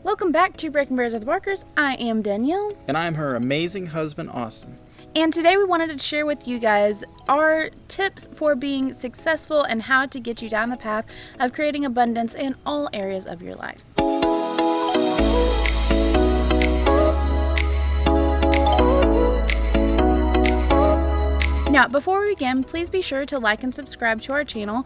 Welcome back to Breaking Bears with Barkers. I am Danielle. And I'm her amazing husband, Austin. And today we wanted to share with you guys our tips for being successful and how to get you down the path of creating abundance in all areas of your life. Now, before we begin, please be sure to like and subscribe to our channel.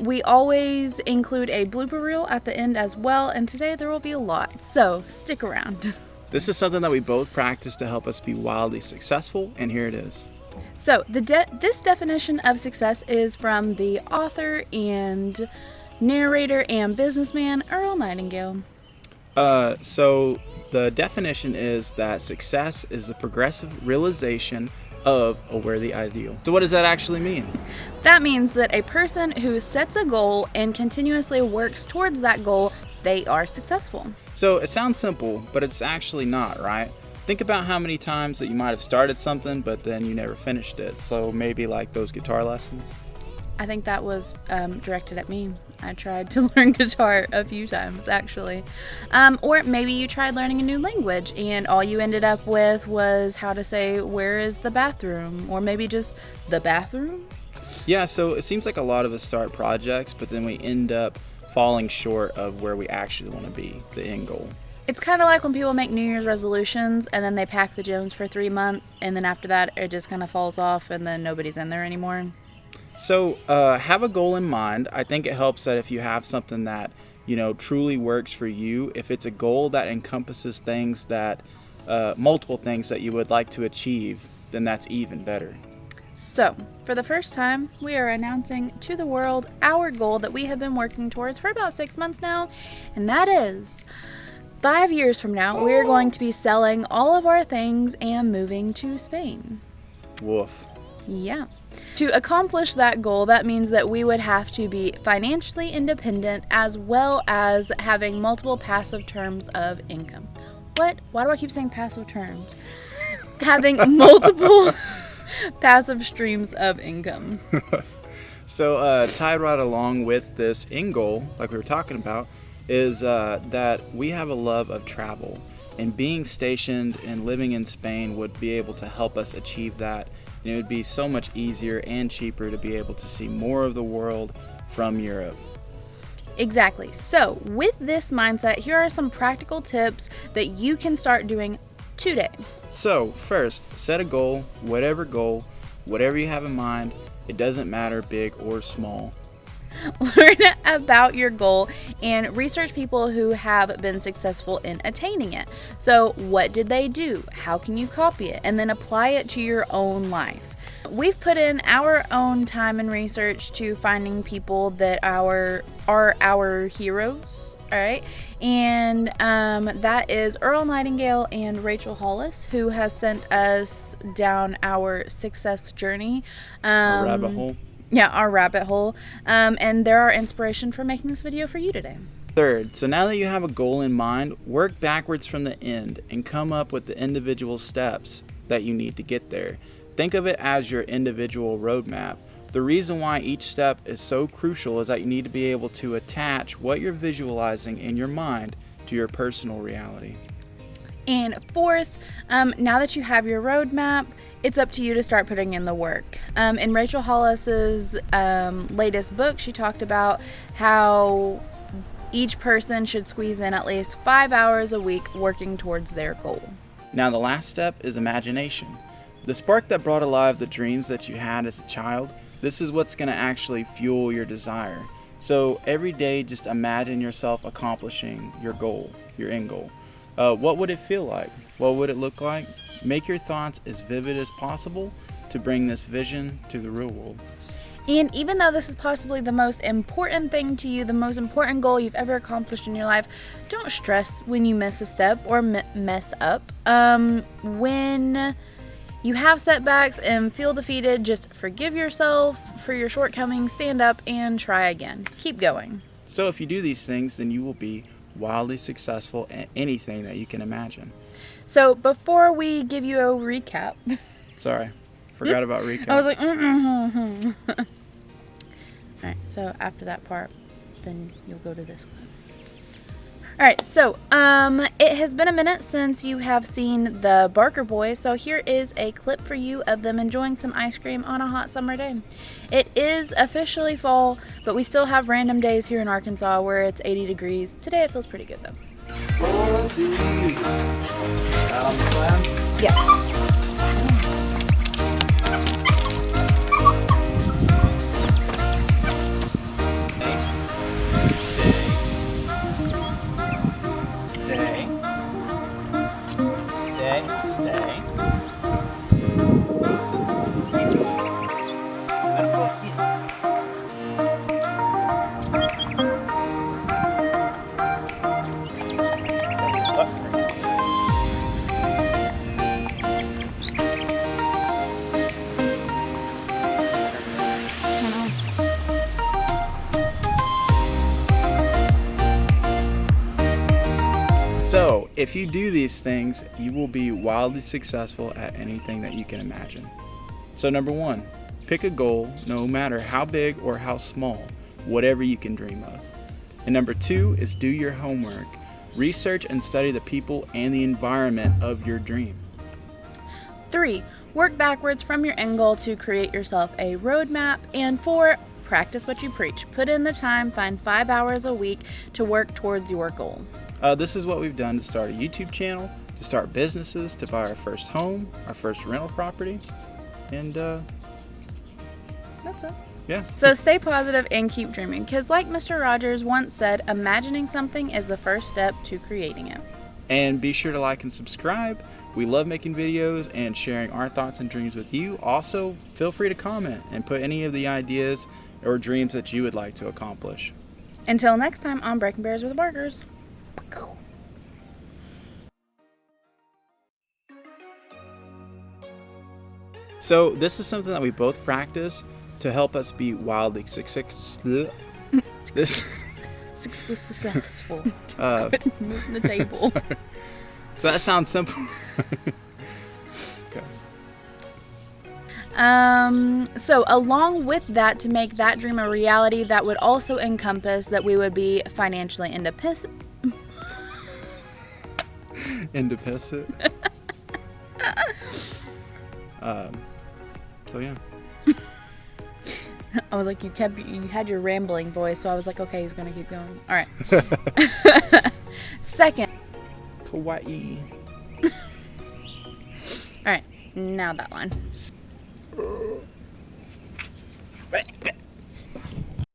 We always include a blooper reel at the end as well, and today there will be a lot, so stick around. This is something that we both practice to help us be wildly successful, and here it is. So, this definition of success is from the author and narrator and businessman, Earl Nightingale. So the definition is that success is the progressive realization of a worthy ideal. So what does that actually mean? That means that a person who sets a goal and continuously works towards that goal, they are successful. So it sounds simple, but it's actually not, right? Think about how many times that you might have started something, but then you never finished it. So maybe like those guitar lessons. I think that was directed at me. I tried to learn guitar a few times, actually. Or maybe you tried learning a new language and all you ended up with was how to say, "Where is the bathroom?" Or maybe just the bathroom. Yeah, so it seems like a lot of us start projects, but then we end up falling short of where we actually want to be, the end goal. It's kind of like when people make New Year's resolutions and then they pack the gyms for 3 months and then after that it just kind of falls off and then nobody's in there anymore. So have a goal in mind. I think it helps that if you have something that, truly works for you, if it's a goal that encompasses things that, multiple things that you would like to achieve, then that's even better. So, for the first time, we are announcing to the world our goal that we have been working towards for about 6 months now, and that is 5 years from now, we are going to be selling all of our things and moving to Spain. Woof. Yeah. To accomplish that goal, that means that we would have to be financially independent as well as having multiple passive terms of income. What? Why do I keep saying passive terms? Having multiple passive streams of income. So tied right along with this end goal, like we were talking about, is that we have a love of travel. And being stationed and living in Spain would be able to help us achieve that. And it would be so much easier and cheaper to be able to see more of the world from Europe. Exactly. So, with this mindset, here are some practical tips that you can start doing today. So, first, set a goal, whatever you have in mind. It doesn't matter, big or small. Learn about your goal and research people who have been successful in attaining it. So, what did they do? How can you copy it? And then apply it to your own life. We've put in our own time and research to finding people that are our heroes, all right? And that is Earl Nightingale and Rachel Hollis, who has sent us down our success journey. A rabbit hole. Yeah, our rabbit hole. And they're our inspiration for making this video for you today. Third, so now that you have a goal in mind, work backwards from the end and come up with the individual steps that you need to get there. Think of it as your individual roadmap. The reason why each step is so crucial is that you need to be able to attach what you're visualizing in your mind to your personal reality. And fourth, now that you have your roadmap, it's up to you to start putting in the work. In Rachel Hollis's latest book, she talked about how each person should squeeze in at least 5 hours a week working towards their goal. Now the last step is imagination. The spark that brought alive the dreams that you had as a child, this is what's going to actually fuel your desire. So every day, just imagine yourself accomplishing your goal, your end goal. What would it feel like? What would it look like? Make your thoughts as vivid as possible to bring this vision to the real world. And even though this is possibly the most important thing to you, the most important goal you've ever accomplished in your life, don't stress when you miss a step or mess up. When you have setbacks and feel defeated, just forgive yourself for your shortcomings, stand up, and try again. Keep going. So if you do these things, then you will be wildly successful at anything that you can imagine. So before we give you a recap. Sorry, forgot about recap. I was like, Alright, so after that part, then you'll go to this clip. All right, so it has been a minute since you have seen the Barker Boys, so here is a clip for you of them enjoying some ice cream on a hot summer day. It is officially fall, but we still have random days here in Arkansas where it's 80 degrees. Today it feels pretty good though. Yeah. So, if you do these things, you will be wildly successful at anything that you can imagine. So, number 1, pick a goal, no matter how big or how small, whatever you can dream of. And number 2 is do your homework. Research and study the people and the environment of your dream. 3, work backwards from your end goal to create yourself a roadmap. And 4, practice what you preach. Put in the time, find 5 hours a week to work towards your goal. This is what we've done to start a YouTube channel, to start businesses, to buy our first home, our first rental property, and That's it. yeah. So stay positive and keep dreaming, because like Mr. Rogers once said, imagining something is the first step to creating it. And be sure to like and subscribe. We love making videos and sharing our thoughts and dreams with you. Also, feel free to comment and put any of the ideas or dreams that you would like to accomplish. Until next time on Breaking Bears with the Barkers. So this is something that we both practice to help us be wildly successful. Successful. Quit moving the table. Sorry. So that sounds simple. Okay. So along with that, to make that dream a reality, that would also encompass that we would be financially independent. Independent. So yeah. I was like, you had your rambling voice, so I was like, okay, he's gonna keep going. All right. Second. Kawaii. All right, now that one.